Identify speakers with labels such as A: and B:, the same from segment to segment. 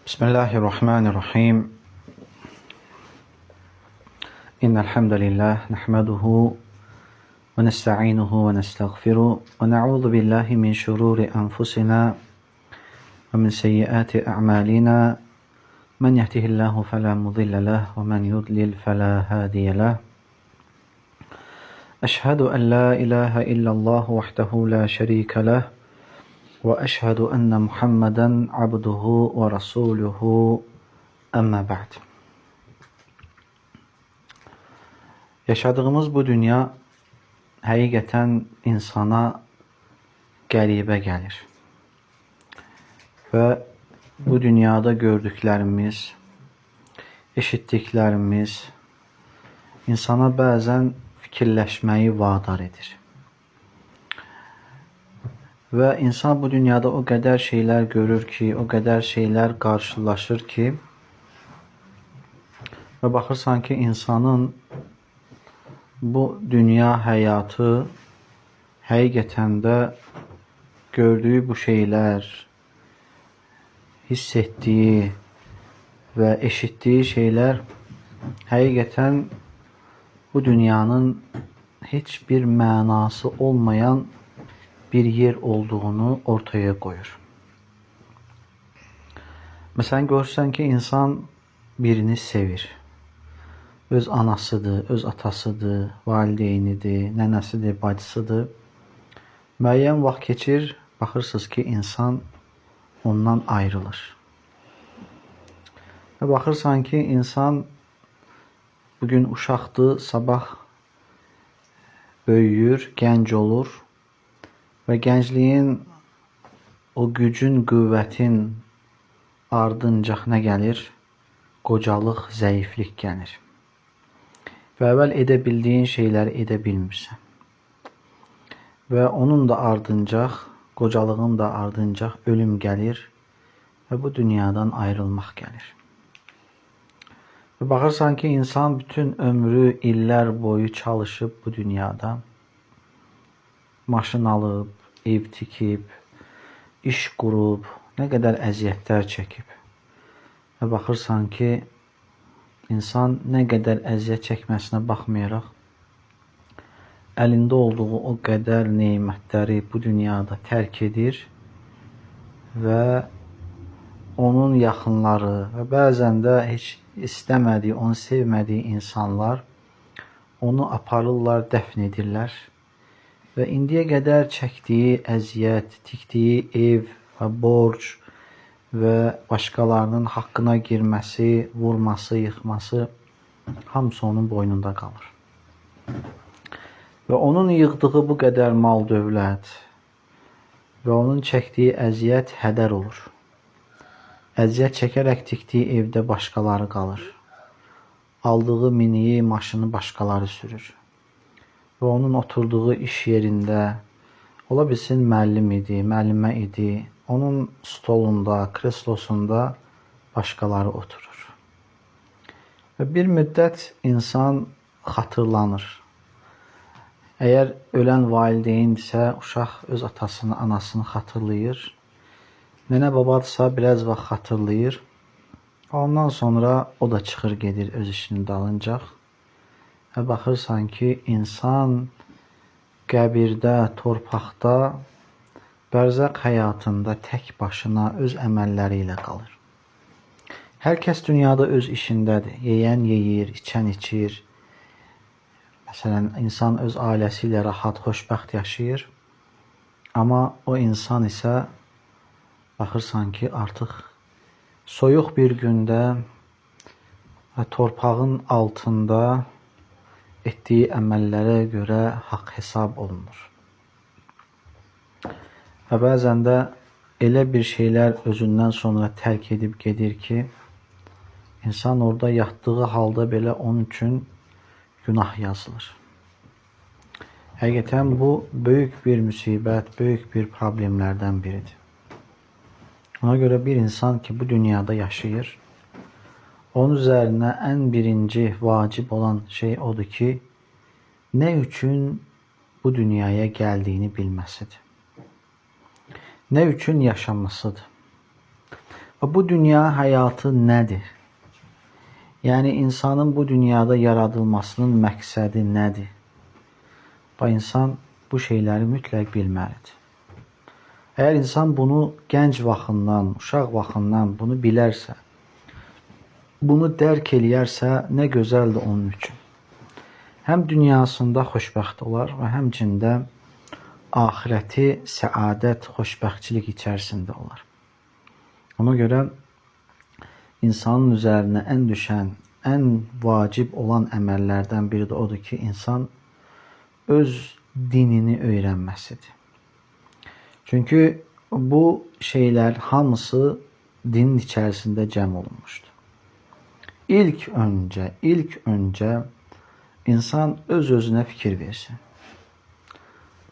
A: Bismillahirrahmanirrahim. İnnel hamdelellahi nahmeduhu ve nestainuhu ve nestağfiruh ve na'udzu billahi min şururi enfusina ve min seyyiati a'malina. Men yehdihillahu fela mudille leh ve men yudlil fela hadiye leh. Eşhedü en la ilahe illallah vahdehu la şerike leh ve eşhedü enne Muhammeden abduhu ve rasuluhu. Amma ba'd. Yaşadığımız bu dünya həqiqətən insana qəribə gəlir. Və bu dünyada gördüklərimiz, eşitdiklərimiz insana bəzən fikirləşməyi vadar edir. Və insan bu dünyada o qədər şeylər görür ki, o qədər şeylər qarşılaşır ki, və baxırsan ki, insanın bu dünya həyatı həqiqətən də gördüyü bu şeylər, hiss etdiyi və eşitdiyi şeylər həqiqətən bu dünyanın heç bir mənası olmayan bir yer olduğunu ortaya qoyur. Məsələn, görürsən ki, insan birini sevir. Öz anasıdır, öz atasıdır, valideynidir, nənəsidir, bacısıdır. Müəyyən vaxt keçir, baxırsınız ki, insan ondan ayrılır. Və baxırsan ki, insan bugün uşaqdır, sabah böyüyür, gənc olur və gəncliyin o gücün, qüvvətin ardınca nə gəlir? Qocalıq, zəiflik gəlir. Və əvvəl edə bildiyin şeyləri edə bilmirsən. Və onun da ardınca, qocalığın da ardınca ölüm gəlir və bu dünyadan ayrılmaq gəlir. Və baxırsan ki, insan bütün ömrü, illər boyu çalışıb bu dünyada, maşın alıb, ev tikib, iş qurub, nə qədər əziyyətlər çəkib. Və baxırsan ki, İnsan nə qədər əziyyət çəkməsinə baxmayaraq, əlində olduğu o qədər neymətləri bu dünyada tərk edir və onun yaxınları və bəzən də heç istəmədiyi, onu sevmədiyi insanlar onu aparırlar, dəfn edirlər və indiyə qədər çəkdiyi əziyyət, tikdiyi ev və borc və başqalarının haqqına girməsi, vurması, yıxması hamısı onun boynunda qalır. Və onun yığdığı bu qədər mal dövlət və onun çəkdiyi əziyyət hədər olur. Əziyyət çəkərək tikdiyi evdə başqaları qalır. Aldığı miniyi, maşını başqaları sürür. Və onun oturduğu iş yerində, ola bilsin müəllim idi, müəllimə idi, onun stolunda, kreslosunda başqaları oturur. Və bir müddət insan xatırlanır. Əgər ölən valideyndirsə, uşaq öz atasını, anasını xatırlayır. Nənə babadırsa, biraz vaxt xatırlayır. Ondan sonra o da çıxır, gedir öz işinin dalınca. Və baxırsan ki, insan qəbirdə, torpaqda, bərzəq həyatında tək başına öz əməlləri ilə qalır. Hər kəs dünyada öz işindədir. Yeyən yeyir, içən içir. Məsələn, insan öz ailəsi ilə rahat, xoşbəxt yaşayır. Amma o insan isə baxırsan ki, artıq soyuq bir gündə və torpağın altında etdiyi əməllərə görə haqq hesab olunur. Və bəzən də elə bir şeylər özündən sonra tərk edib gedir ki, insan orada yatdığı halda belə onun üçün günah yazılır. Həqiqətən bu böyük bir müsibət, böyük bir problemlərdən biridir. Ona görə bir insan ki, bu dünyada yaşayır, onun üzərinə ən birinci vacib olan şey odur ki, nə üçün bu dünyaya gəldiyini bilməsidir. Nə üçün yaşamasıdır. Bu dünya hayatı nədir? Yəni insanın bu dünyada yaradılmasının məqsədi nədir? İnsan bu şeyləri mütləq bilməlidir. Əgər insan bunu gənc vaxtından, uşaq vaxtından bunu bilərsə, bunu dərk eləyərsə, nə gözəldir onun üçün. Həm dünyasında xoşbəxt olar və həmçində axirəti səadət, xoşbəxtçilik içərisində olar. Ona görə insanın üzərinə ən düşən, ən vacib olan əməllərdən biri də odur ki, insan öz dinini öyrənməsidir. Çünki bu şeylər hamısı dinin içərisində cəm olunmuşdur. İlk öncə insan öz-özünə fikir versin.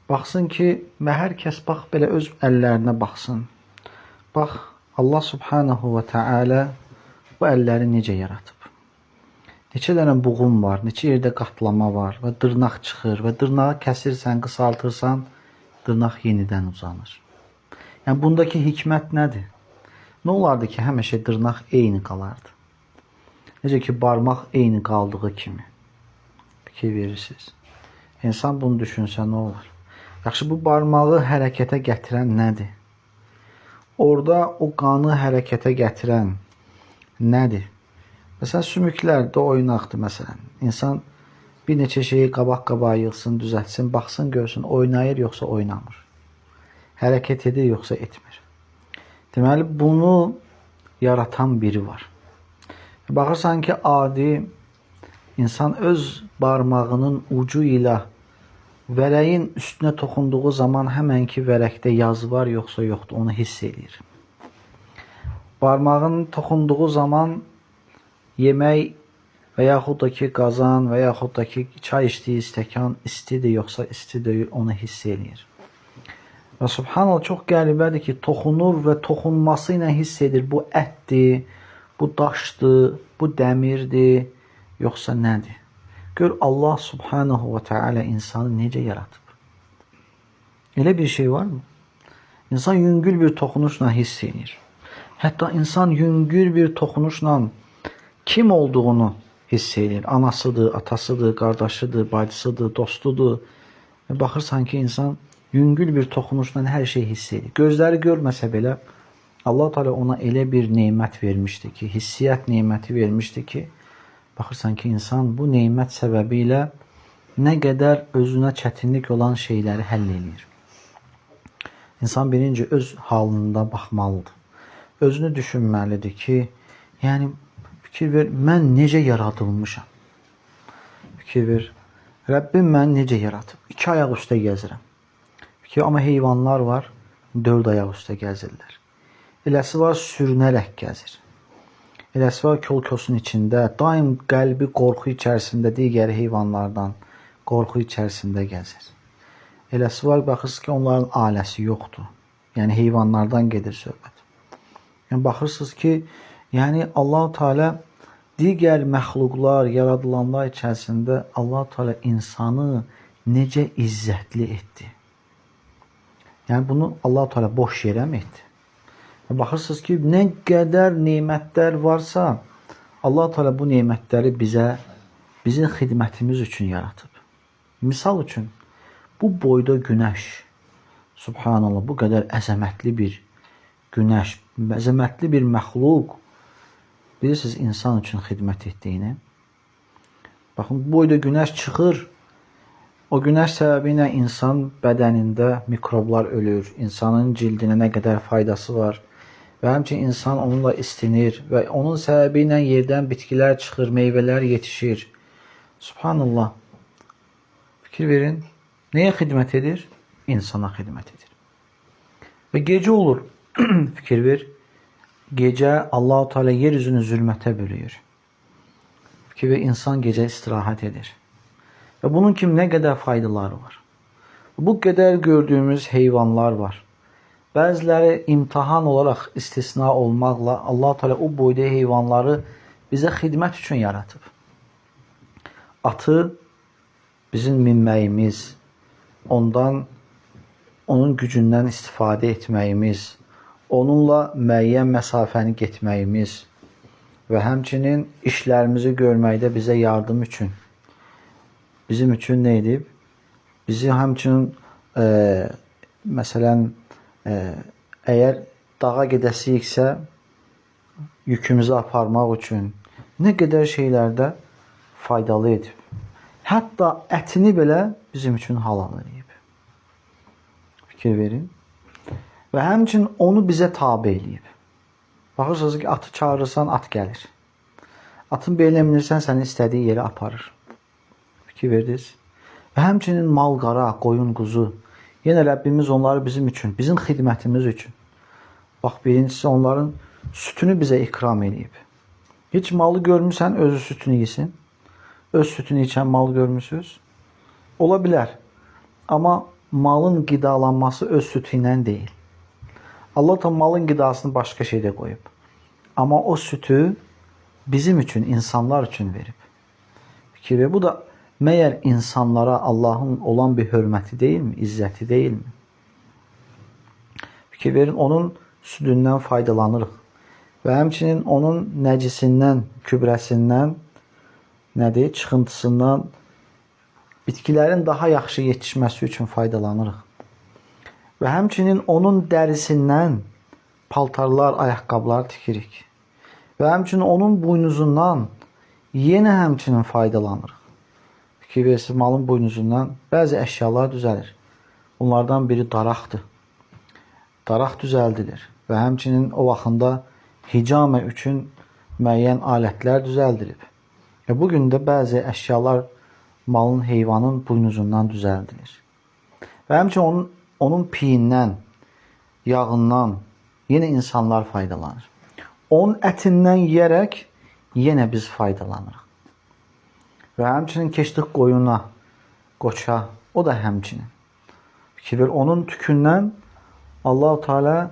A: Baxsın ki, və hər kəs bax belə öz əllərinə baxsın. Bax, Allah subhanahu və teala bu əlləri necə yaratıb? Neçə dənə buğum var, neçə yerdə qatlama var və dırnaq çıxır və dırnağı kəsirsən, qısaltırsan, dırnaq yenidən uzanır. Yəni, bundakı hikmət nədir? Nə olardı ki, həmişə dırnaq eyni qalardı? Necə ki, barmaq eyni qaldığı kimi. Fikir verirsiniz. İnsan bunu düşünsə nə olur? Yaxşı, bu barmağı hərəkətə gətirən nədir? Orada o qanı hərəkətə gətirən nədir? Məsələn, sümüklər də oynaqdır, məsələn. İnsan bir neçə şeyi qabaq-qabağa yığsın, düzəltsin, baxsın, görsün, oynayır, yoxsa oynamır. Hərəkət edir, yoxsa etmir. Deməli, bunu yaratan biri var. Baxırsan ki, adi insan öz barmağının ucu ilə vərəyin üstünə toxunduğu zaman həmən ki, vərəkdə yazı var, yoxsa yoxdur, onu hiss edir. Barmağın toxunduğu zaman yemək və yaxud da ki, qazan və yaxud da ki, çay içdiyi stəkan istidir, yoxsa isti deyil, onu hiss edir. Və subhanallah, çox qəribədir ki, toxunur və toxunması ilə hiss edir, bu ətdir, bu daşdır, bu dəmirdir, yoxsa nədir? Gör, Allah subhanahu və teala insanı necə yaratıb? Elə bir şey var mı? İnsan yüngül bir toxunuşla hiss edir. Hətta insan yüngül bir toxunuşla kim olduğunu hiss edir. Anasıdır, atasıdır, qardaşıdır, bacısıdır, dostudur. Baxırsan ki, insan yüngül bir toxunuşla hər şey hiss edir. Gözləri görməsə belə, Allah Teala ona elə bir neymət vermişdi ki, hissiyyat neyməti vermişdi ki, baxırsan ki, insan bu neymət səbəbilə nə qədər özünə çətinlik olan şeyləri həll edir. İnsan birinci öz halında baxmalıdır. Özünü düşünməlidir ki, yəni fikir ver, mən necə yaradılmışam? Fikir ver, Rəbbim məni necə yaratıb? 2 ayaq üstə gəzirəm. Fikir, amma heyvanlar var, 4 ayaq üstə gəzirlər. Eləsi var, sürünərək gəzir. Eləsi var, kol-kosun içində, daim qəlbi qorxu içərisində digər heyvanlardan qorxu içərisində gəzir. Eləsi var, baxırsınız ki, onların ailəsi yoxdur. Yəni, heyvanlardan gedir söhbət. Yəni, baxırsınız ki, yəni Allah-u Teala digər məxluqlar, yaradılanlar içərisində Allah-u Teala insanı necə izzətli etdi. Yəni, bunu Allah-u Teala boş yerə mi etdi? Baxırsınız ki, nə qədər neymətlər varsa, Allah Teala bu neymətləri bizim xidmətimiz üçün yaratıb. Misal üçün, bu boyda günəş, subhanallah, bu qədər əzəmətli bir günəş, əzəmətli bir məxluq, bilirsiniz, insan üçün xidmət etdiyini. Baxın, bu boyda günəş çıxır, o günəş səbəbi ilə insan bədənində mikroblar ölür, insanın cildinə nə qədər faydası var. Və həmçinin insan onunla istinir və onun səbəbi ilə yerdən bitkilər çıxır, meyvələr yetişir. Subhanallah. Fikir verin, nəyə xidmət edir? İnsana xidmət edir. Və gecə olur, fikir ver, gecə Allah-u Teala yeryüzünü zülmətə bölüyor. Fikir ver, insan gecə istirahət edir. Və bunun kimi nə qədər faydaları var. Bu qədər gördüyümüz heyvanlar var. Bəziləri imtahan olaraq istisna olmaqla Allah Teala o boyda heyvanları bizə xidmət üçün yaratıb. Atı bizim minməyimiz, onun gücündən istifadə etməyimiz, onunla müəyyən məsafəni getməyimiz və həmçinin işlərimizi görməkdə bizə yardım üçün, bizim üçün nə edib? Bizi həmçinin məsələn, əgər dağa gedəsiyiksə, yükümüzü aparmaq üçün nə qədər şeylərdə faydalı edib. Hətta ətini belə bizim üçün halal edib. Fikir verin. Və həmçinin onu bizə tabe edib. Baxırsınız ki, atı çağırırsan, at gəlir. Atın belinə minirsən, səni istədiyi yerə aparır. Fikir verdiniz. Və həmçinin mal, qara, qoyun, quzu. Yenə Rəbbimiz onları bizim üçün, bizim xidmətimiz üçün. Bax, birincisi onların sütünü bizə ikram edib. Heç malı görmüsən, özü sütünü yesin. Öz sütünü içən mal görmüsünüz? Ola bilər. Amma malın qidalanması öz sütü ilə deyil. Allah da malın qidasını başqa şeydə qoyub. Amma o sütü bizim üçün, insanlar üçün verib. Fikir ver, bu da məyər insanlara Allahın olan bir hörməti deyilmi, izzəti deyilmi? Fikir verin, onun südündən faydalanırıq. Və həmçinin onun nəcisindən, kübrəsindən, nədir, çıxıntısından bitkilərin daha yaxşı yetişməsi üçün faydalanırıq. Və həmçinin onun dərisindən paltarlar, ayaqqabılar tikirik. Və həmçinin onun buynuzundan yenə həmçinin faydalanırıq. Fikir verirsiniz, malın buynuzundan bəzi əşyalar düzəlir. Bunlardan biri daraqdır. Daraq düzəldilir. Və həmçinin o vaxtında hicamə üçün müəyyən alətlər düzəldilib. Və bugün də bəzi əşyalar malın, heyvanın buynuzundan düzəldilir. Və həmçinin onun piyindən, yağından yenə insanlar faydalanır. Onun ətindən yeyərək yenə biz faydalanırıq. Və həmçinin keçdik qoyuna, qoça, o da həmçinin. Fikir ver, onun tükündən Allah-u Teala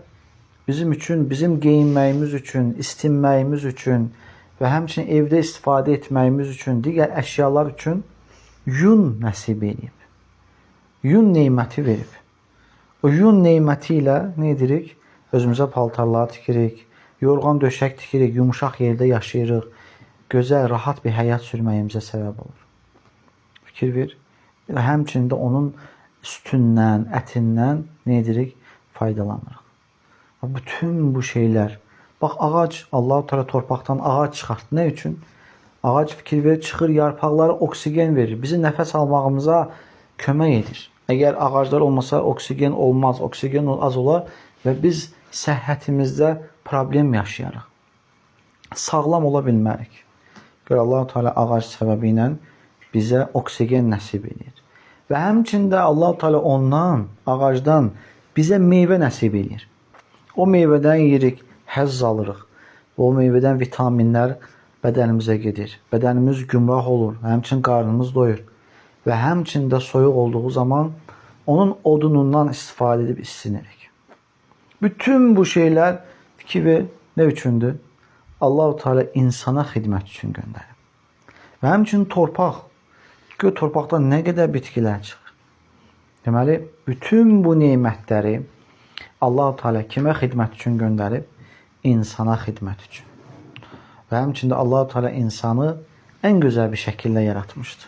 A: bizim üçün, bizim geyinməyimiz üçün, istinməyimiz üçün və həmçinin evdə istifadə etməyimiz üçün, digər əşyalar üçün yun nəsib edib. Yun neyməti verib. O yun neyməti ilə nə edirik? Özümüzə paltarlar tikirik, yorğan döşək tikirik, yumuşaq yerdə yaşayırıq, gözəl, rahat bir həyat sürməyimizə səbəb olur. Fikir ver. Və həmçində onun sütündən, ətindən nə edirik? Faydalanırıq. Bütün bu şeylər, bax ağac, Allah-u Teala torpaqdan ağac çıxartdı. Nə üçün? Ağac fikir verir, çıxır, yarpaqları oksigen verir. Bizi nəfəs almağımıza kömək edir. Əgər ağaclar olmasa oksigen olmaz, oksigen az olar və biz səhhətimizdə problem yaşayarıq. Sağlam ola bilmərik. Gör, Allah-u Teala ağac səbəbi ilə bizə oksigen nəsib edir. Və həmçində Allah-u Teala ondan, ağacdan bizə meyvə nəsib edir. O meyvədən yeyirik, həzz alırıq. O meyvədən vitaminlər bədənimizə gedir. Bədənimiz gümrah olur, həmçinin qarnımız doyur. Və həmçində soyuq olduğu zaman onun odunundan istifadə edib istinirik. Bütün bu şeylər fikir ver, nə üçündür? Allah-u Teala insana xidmət üçün göndərib. Və həmçinin torpaq, gör torpaqdan nə qədər bitkilər çıxır. Deməli, bütün bu neymətləri Allah-u Teala kimə xidmət üçün göndərib? İnsana xidmət üçün. Və həmçində Allah-u Teala insanı ən gözəl bir şəkildə yaratmışdır.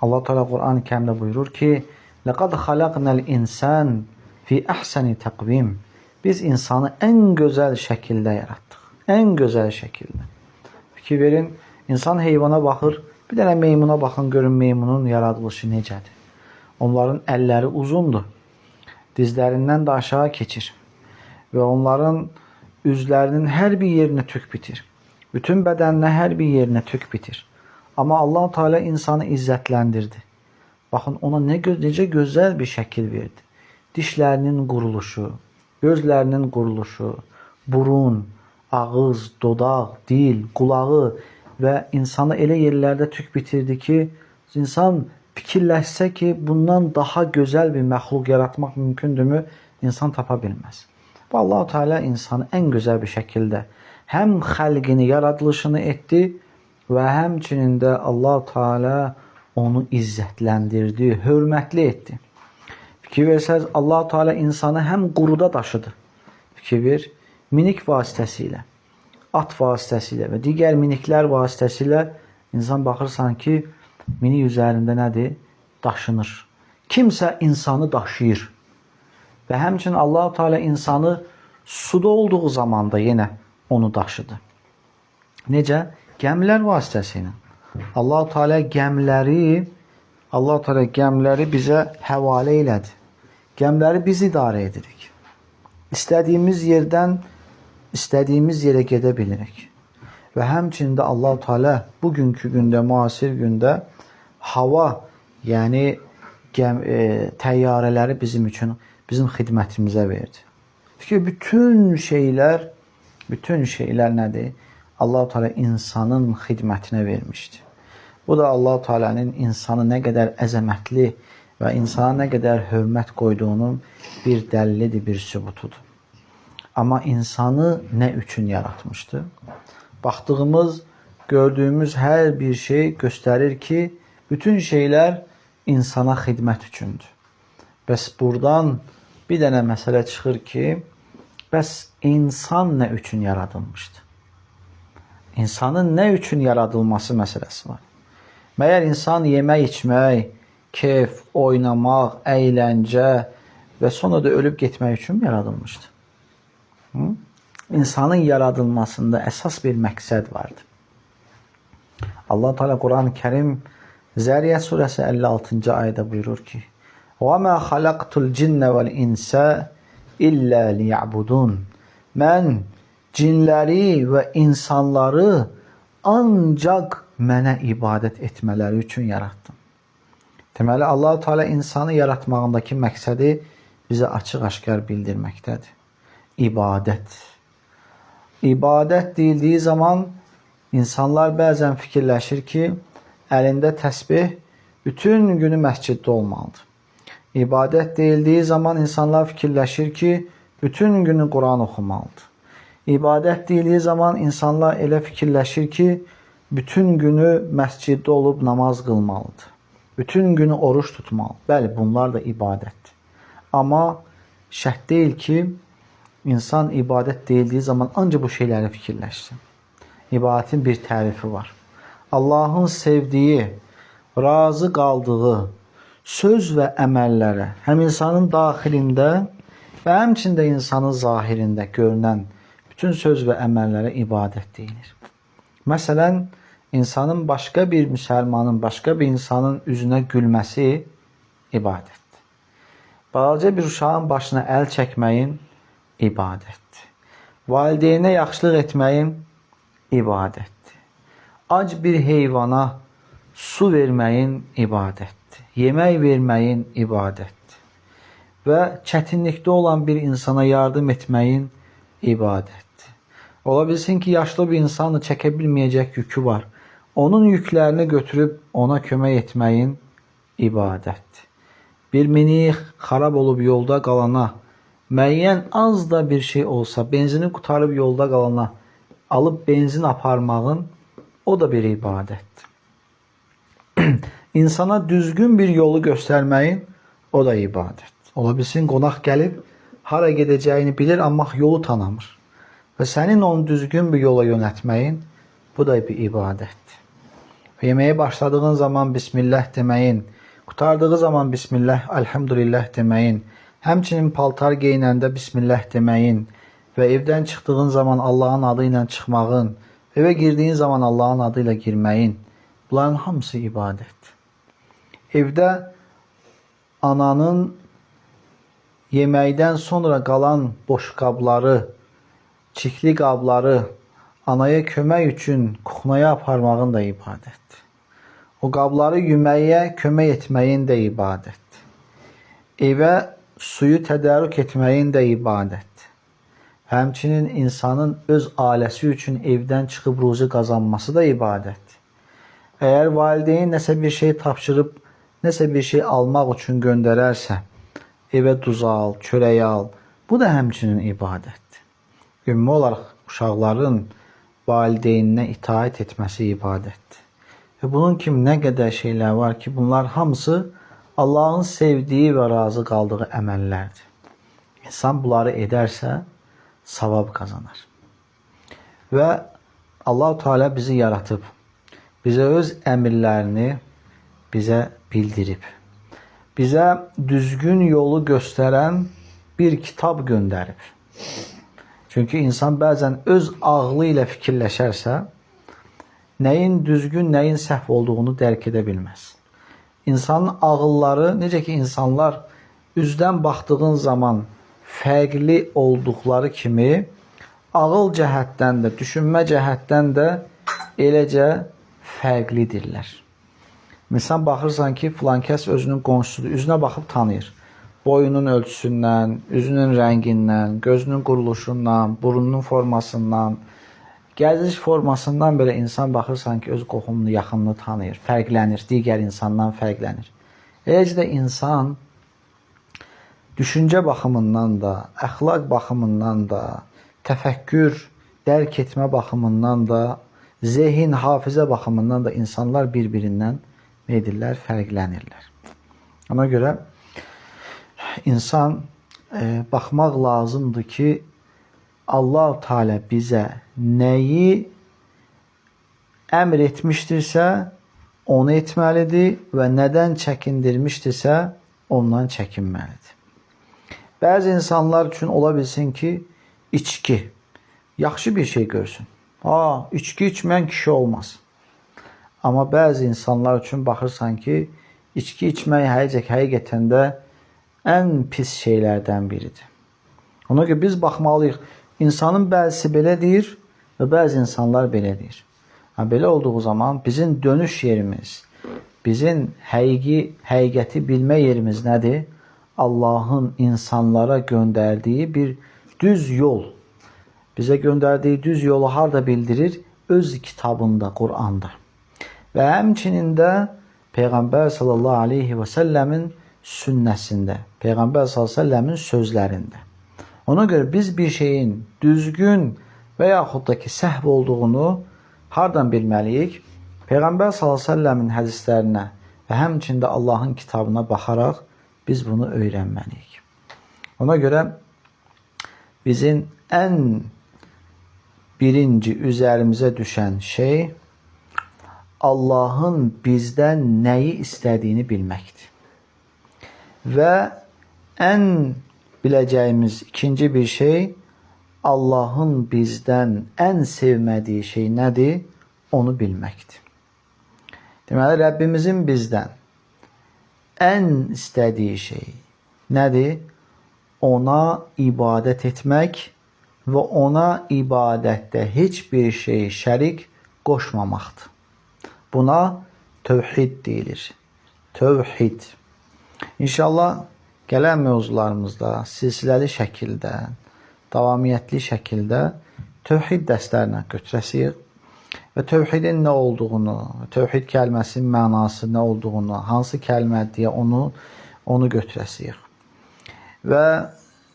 A: Allah-u Teala Quran-ı Kərimdə buyurur ki: "Laqad xalaqnal insan fi ahsani taqvim." Biz insanı ən gözəl şəkildə yaratdıq. Ən gözəl şəkildə. Fikir verin, insan heyvana baxır, bir dənə meymuna baxın, görün meymunun yaradılışı necədir. Onların əlləri uzundur. Dizlərindən də aşağı keçir. Və onların üzlərinin hər bir yerinə tük bitir. Bütün bədəninə hər bir yerinə tük bitir. Amma Allah-u Teala insanı izzətləndirdi. Baxın, ona necə gözəl bir şəkil verdi. Dişlərinin quruluşu, gözlərinin quruluşu, burun, ağız, dodaq, dil, qulağı və insanı elə yerlərdə tük bitirdi ki, insan fikirləşsə ki, bundan daha gözəl bir məxluq yaratmaq mümkündürmü? İnsan tapa bilməz. Və Allah-u Teala insanı ən gözəl bir şəkildə həm xəlqini, yaradılışını etdi və həmçinin də Allah-u Teala onu izzətləndirdi, hörmətli etdi. Fikir versəz, Allah-u Teala insanı həm quruda daşıdı. Fikir ver, minik vasitəsilə, at vasitəsilə və digər miniklər vasitəsilə insan baxırsan ki, minik üzərində nədir? Daşınır. Kimsə insanı daşıyır. Və həmçinin Allah-u Teala insanı suda olduğu zamanda yenə onu daşıdı. Necə? Gəmilər vasitəsilə. Allah-u Teala gəmləri bizə həvalə elədi. Gəmləri biz idarə edirik. İstədiyimiz yerdən istədiyimiz yerə gedə bilirik. Və həmçində Allah-u Teala bugünkü gündə, müasir gündə hava, yəni təyyarələri bizim üçün, bizim xidmətimizə verdi. Çünki bütün şeylər nədir? Allah-u Teala insanın xidmətinə vermişdi. Bu da Allah-u Teala'nın insanı nə qədər əzəmətli və insana nə qədər hörmət qoyduğunun bir dəlilidir, bir sübutudur. Amma insanı nə üçün yaratmışdı? Baxdığımız, gördüyümüz hər bir şey göstərir ki, bütün şeylər insana xidmət üçündür. Bəs buradan bir dənə məsələ çıxır ki, bəs insan nə üçün yaradılmışdı? İnsanın nə üçün yaradılması məsələsi var. Məyər insan yemək, içmək, keyf, oynamaq, əyləncə və sonra da ölüb getmək üçün yaradılmışdı? İnsanın yaradılmasında əsas bir məqsəd vardı. Allah-u Teala Quran-ı Kərim Zəriyyət surəsi 56-cı ayədə buyurur ki: وَمَا خَلَقْتُ الْجِنَّ وَالْإِنْسَ إِلَّا لِيَعْبُدُونَ Mən cinləri və insanları ancaq mənə ibadət etmələri üçün yaratdım. Deməli, Allah-u Teala insanı yaratmağındakı məqsədi bizə açıq-aşkar bildirməkdədir. İbadət. İbadət deyildiyi zaman insanlar bəzən fikirləşir ki, əlində təsbih bütün günü məsciddə olmalıdır. İbadət deyildiyi zaman insanlar fikirləşir ki, bütün günü Quran oxumalıdır. İbadət deyildiyi zaman insanlar elə fikirləşir ki, bütün günü məsciddə olub namaz qılmalıdır. Bütün günü oruç tutmalıdır. Bəli, bunlar da ibadətdir. Amma şərt deyil ki, insan ibadət deyildiyi zaman ancaq bu şeyləri fikirləşsin. İbadətin bir tərifi var. Allahın sevdiyi, razı qaldığı söz və əməllərə həm insanın daxilində və həmçində insanın zahirində görünən bütün söz və əməllərə ibadət deyilir. Məsələn, insanın başqa bir müsəlmanın, başqa bir insanın üzünə gülməsi ibadətdir. Balaca bir uşağın başına əl çəkməyin ibadətdir. Valideynə yaxşılıq etməyin ibadətdir. Ac bir heyvana su verməyin ibadətdir. Yemək verməyin ibadətdir. Və çətinlikdə olan bir insana yardım etməyin ibadətdir. Ola bilsin ki, yaşlı bir insanla çəkə bilməyəcək yükü var. Onun yüklərini götürüb ona kömək etməyin ibadətdir. Bir minik xarab olub yolda qalana, müəyyən az da bir şey olsa, benzini qutarıb yolda qalana alıb benzin aparmağın, o da bir ibadətdir. İnsana düzgün bir yolu göstərməyin, o da ibadətdir. Ola bilsin, qonaq gəlib, hara gedəcəyini bilir, amma yolu tanımır. Və sənin onu düzgün bir yola yönətməyin, bu da bir ibadətdir. Və yeməyə başladığın zaman Bismillah deməyin, qutardığı zaman Bismillah, Elhamdülillah deməyin, həmçinin paltar geyinəndə Bismillah deməyin və evdən çıxdığın zaman Allahın adı ilə çıxmağın, evə girdiyin zaman Allahın adı ilə girməyin, bunların hamısı ibadətdir. Evdə ananın yeməkdən sonra qalan boş qabları, çikli qabları anaya kömək üçün kuxnaya aparmağın da ibadətdir. O qabları yuməyə kömək etməyin də ibadətdir. Evə suyu tədarük etməyin də ibadətdir. Həmçinin insanın öz ailəsi üçün evdən çıxıb ruzi qazanması da ibadətdir. Əgər valideyn nəsə bir şey tapşırıb, nəsə bir şey almaq üçün göndərərsə, evə duz al, çörək al, bu da həmçinin ibadətdir. Ümumi olaraq uşaqların valideyninə itaət etməsi ibadətdir. Və bunun kimi nə qədər şeylər var ki, bunlar hamısı Allahın sevdiyi və razı qaldığı əməllərdir. İnsan bunları edərsə, savab qazanar. Və Allah-u Teala bizi yaratıb, bizə öz əmrlərini bizə bildirib, bizə düzgün yolu göstərən bir kitab göndərib. Çünki insan bəzən öz ağlı ilə fikirləşərsə, nəyin düzgün, nəyin səhv olduğunu dərk edə bilməz. İnsanın ağılları, necə ki insanlar üzdən baxdığın zaman fərqli olduqları kimi, ağıl cəhətdən də, düşünmə cəhətdən də eləcə fərqlidirlər. Məsələn, baxırsan ki, filan kəs özünün qonşusudur, üzünə baxıb tanıyır. Boyunun ölçüsündən, üzünün rəngindən, gözünün quruluşundan, burunun formasından, gəziliş formasından belə insan baxırsan ki, öz qohumunu, yaxınını tanıyır, fərqlənir, digər insandan fərqlənir. Eləcə də insan düşüncə baxımından da, əxlaq baxımından da, təfəkkür, dərk etmə baxımından da, zehin, hafizə baxımından da insanlar bir-birindən nə edirlər? Fərqlənirlər. Ona görə insan baxmaq lazımdır ki, Allah-u Teala bizə nəyi əmr etmişdirsə, onu etməlidir və nədən çəkindirmişdirsə, ondan çəkinməlidir. Bəzi insanlar üçün ola bilsin ki, içki yaxşı bir şey görsün. İçki içməyən kişi olmaz. Amma bəzi insanlar üçün baxırsan ki, içki içmək həqiqətən də ən pis şeylərdən biridir. Ona görə biz baxmalıyıq. İnsanın bəzisi belə deyir və bəzi insanlar belə deyir. Belə olduğu zaman bizim dönüş yerimiz, bizim həqiqəti bilmə yerimiz nədir? Allahın insanlara göndərdiyi bir düz yol. Bizə göndərdiyi düz yolu harda bildirir? Öz kitabında, Qur'anda. Və həmçinin də Peyğəmbər sallallahu aleyhi və səlləmin sünnəsində, Peyğəmbər sallallahu aleyhi və səlləmin sözlərində. Ona görə biz bir şeyin düzgün və yaxud da ki, səhv olduğunu hardan bilməliyik? Peyğəmbər sallallahu əleyhi və səlləmin hədislərinə və həmçində Allahın kitabına baxaraq biz bunu öyrənməliyik. Ona görə bizim ən birinci üzərimizə düşən şey Allahın bizdən nəyi istədiyini bilməkdir. Və ən biləcəyimiz ikinci bir şey, Allahın bizdən ən sevmədiyi şey nədir? Onu bilməkdir. Deməli, Rəbbimizin bizdən ən istədiyi şey nədir? Ona ibadət etmək və ona ibadətdə heç bir şey şərik qoşmamaqdır. Buna tövhid deyilir. Tövhid. İnşallah gələn mövzularımızda silsiləli şəkildə, davamiyyətli şəkildə tövhid dərslərinə götürəsiyik və tövhidin nə olduğunu, tövhid kəlməsinin mənası nə olduğunu, hansı kəlmədir deyə onu götürəsiyik. Və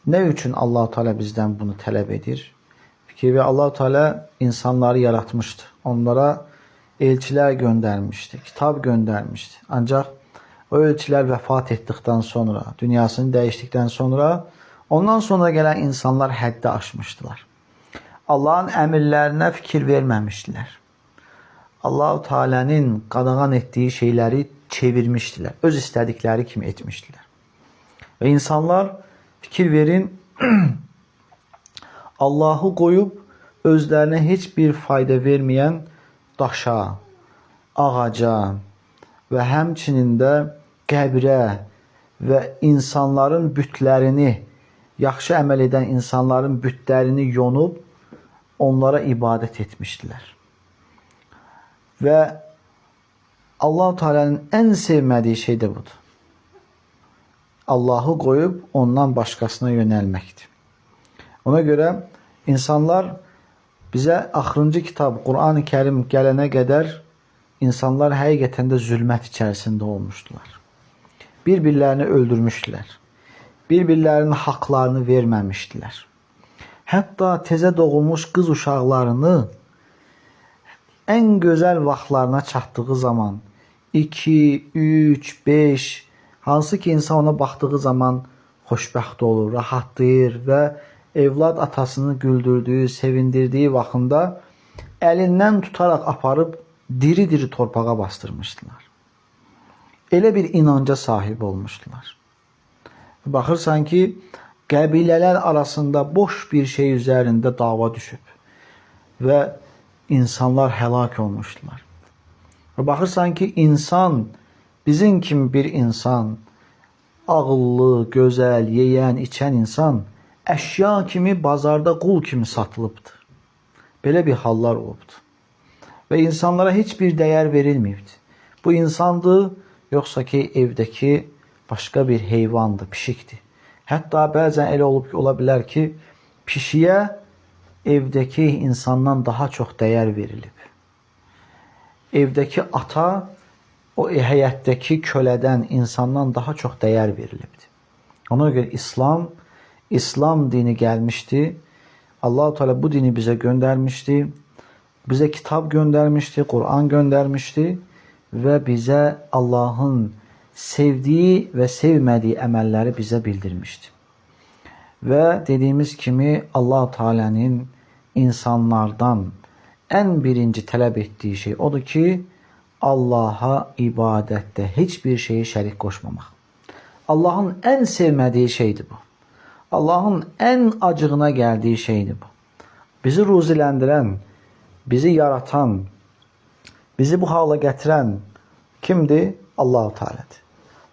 A: nə üçün Allah-u Teala bizdən bunu tələb edir? Fikir və Allah-u Teala insanları yaratmışdı. Onlara elçilər göndərmişdi, kitab göndərmişdi. Ancaq o elçilər vəfat etdikdən sonra, dünyasını dəyişdikdən sonra, ondan sonra gələn insanlar həddi aşmışdılar. Allahın əmrlərinə fikir verməmişdilər. Allah-u Teala'nın qadağan etdiyi şeyləri çevirmişdilər. Öz istədikləri kimi etmişdilər. Və insanlar fikir verin, Allah'ı qoyub özlərinə heç bir fayda verməyən daşa, ağaca və həmçinin də qəbrə və insanların bütlərini, yaxşı əməl edən insanların bütlərini yonub onlara ibadət etmişdilər. Və Allah-u Teala'nın ən sevmədiyi şey də budur. Allah'ı qoyub ondan başqasına yönəlməkdir. Ona görə insanlar bizə axırıncı kitab Qur'an-ı Kərim gələnə qədər insanlar həqiqətən də zülmət içərisində olmuşdular. Bir-birlərini öldürmüşdülər. Bir-birlərinin haqlarını verməmişdilər. Hətta tezə doğulmuş qız uşaqlarını ən gözəl vaxtlarına çatdığı zaman 2, 3, 5 hansı ki insan ona baxdığı zaman xoşbəxt olur, rahatlayır və evlad atasını güldürdüyü, sevindirdiyi vaxtında əlindən tutaraq aparıb diri-diri torpağa bastırmışdılar. Elə bir inanca sahib olmuşdular. Baxırsan ki, qəbilələr arasında boş bir şey üzərində dava düşüb və insanlar həlak olmuşdular. Və baxırsan ki, insan, bizim kimi bir insan, ağıllı, gözəl, yeyən, içən insan əşya kimi bazarda qul kimi satılıbdır. Belə bir hallar olubdur. Və insanlara heç bir dəyər verilməyibdir. Bu insandır, yoxsa ki evdəki başqa bir heyvandır, pişikdir. Hətta bəzən elə olub ki, ola bilər ki, pişiyə evdəki insandan daha çox dəyər verilib. Evdəki ata o həyətdəki kölədən, insandan daha çox dəyər verilibdir. Ona görə İslam dini gəlmişdi. Allah-u Teala bu dini bizə göndərmişdi. Bizə kitab göndərmişdi, Quran göndərmişdi və bizə Allahın sevdiyi və sevmədiyi əməlləri bizə bildirmişdi. Və dediyimiz kimi Allah-u Teala'nın insanlardan ən birinci tələb etdiyi şey odur ki, Allaha ibadətdə heç bir şeyi şərik qoşmamaq. Allahın ən sevmədiyi şeydir bu. Allahın ən acığına gəldiyi şeydir bu. Bizi ruziləndirən, bizi yaratan, bizi bu hala gətirən kimdir? Allah-u Teala'dır.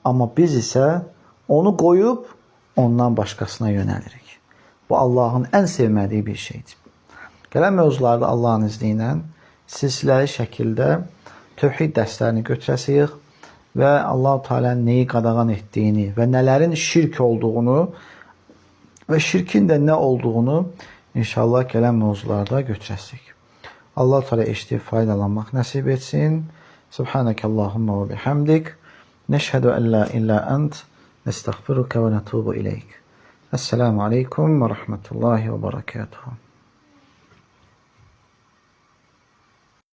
A: Amma biz isə onu qoyub ondan başqasına yönəlirik. Bu Allahın ən sevmədiyi bir şeydir. Gələn mövzularda Allahın izni ilə silsiləli şəkildə tövhid dərslərini götürəsiyik və Allah-u Teala'nın neyi qadağan etdiyini və nələrin şirk olduğunu və şirkin də nə olduğunu inşallah gələn mövzularda götürəsiyik. Allah-u Teala eşidib faydalanmaq nəsib etsin. Subhanəkəllahumma və bihamdik. Nəşhədu ən la illə ənt. Nəstəğfiruka və nətubu iləyik. Esselamu aleykum və rəhmətullahi və barakatuhu.